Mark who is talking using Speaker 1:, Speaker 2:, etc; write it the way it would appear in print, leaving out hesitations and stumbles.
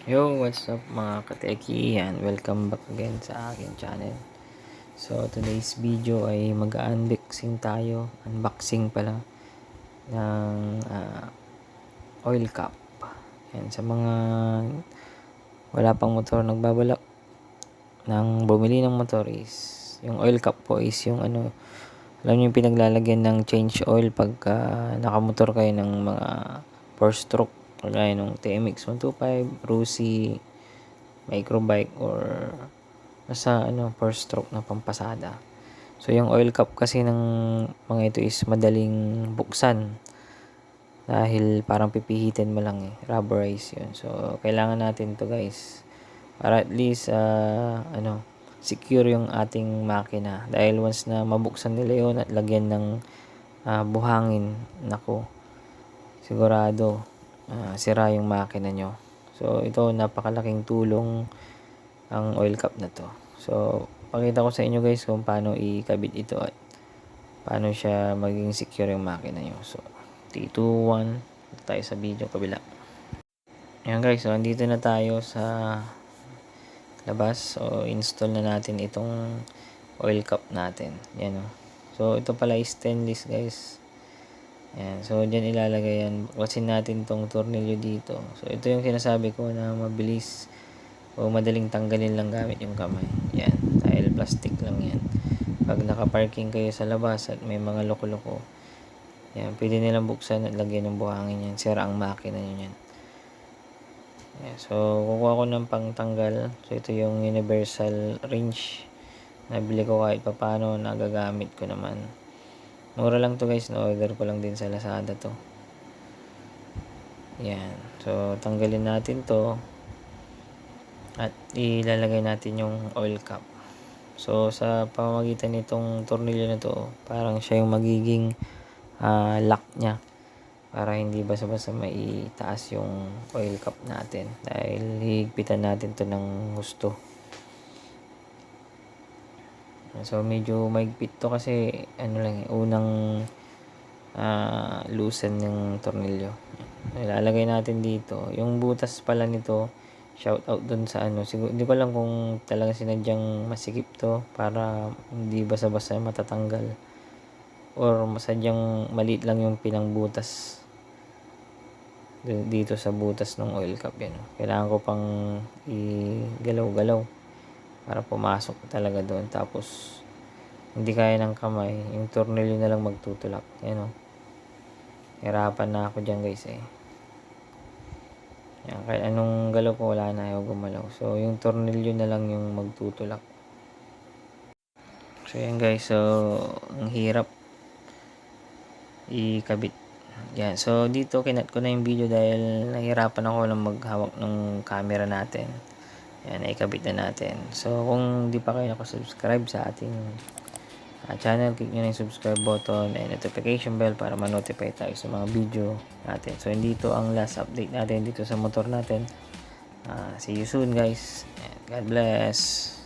Speaker 1: Yo, what's up mga kateki? Yan, welcome back again sa aking channel. So, today's video ay mag-unboxing tayo. Unboxing pala ng oil cap. Yan, sa mga wala pang motor nagbabalak ng bumili ng motor is yung oil cap po is yung alam niyo yung pinaglalagyan ng change oil pagka nakamotor kayo ng mga 4-stroke kagaya ng TMX 125, Rusi, microbike or nasa 4-stroke na pampasada. So yung oil cap kasi ng mga ito is madaling buksan dahil parang pipihitin mo lang rubberize yun. So kailangan natin to guys para at least secure yung ating makina dahil once na mabuksan nila yun at lagyan ng buhangin, nako, sigurado sira yung makina nyo. So ito napakalaking tulong ang oil cap na to. So pakita ko sa inyo guys kung paano ikabit ito at paano siya maging secure yung makina nyo. So 3, 2, 1 tayo sa video kabila. Ayan guys, so andito na tayo sa labas. So install na natin itong oil cap natin. Yan o. So ito pala is stainless guys. Ayan, so dyan ilalagay yan. Baklasin natin tong tornilyo dito. So ito yung sinasabi ko na mabilis o madaling tanggalin lang gamit yung kamay. Yan, dahil plastic lang yan. Pag nakaparking kayo sa labas at may mga loko-loko, yan, pwede nilang buksan at lagyan ng buhangin yan. Sira ang makina nyo yan. Yan, so kukuha ko ng pangtanggal. So ito yung universal wrench. Nabili ko kahit papano, nagagamit ko naman. Mura lang to guys, na-order ko lang din sa Lazada to. Yan, so tanggalin natin to at ilalagay natin yung oil cap. So sa pamamagitan nitong tornilyo na to, parang siya yung magiging lock nya para hindi basta-basta maitaas yung oil cap natin dahil higpitan natin to ng gusto. So medyo maigpit to kasi unang loosen yung tornilyo. Ilalagay natin dito. Yung butas pala nito, shout out dun sa siguro hindi ko alam kung talaga sinadyang masikip to para hindi basa-basa matatanggal or sadyang maliit lang yung pinang butas dito sa butas ng oil cap yan. Kailangan ko pang igalaw-galaw para pumasok talaga doon. Tapos hindi kaya ng kamay, yung tornilyo na lang magtutulak. Ayan o. Hirapan na ako dyan guys Yan, kahit anong galaw ko wala na, ayaw gumalaw. So yung tornilyo na lang yung magtutulak. So yan guys, so ang hirap ikabit. Yan, so dito kinat ko na yung video dahil nahirapan ako lang maghawak ng camera natin. Yan, ikabit na natin. So kung di pa kayo nakasubscribe sa ating channel, click nyo na yung subscribe button and notification bell para ma-notify tayo sa mga video natin. So dito ang last update natin dito sa motor natin. See you soon guys. And God bless.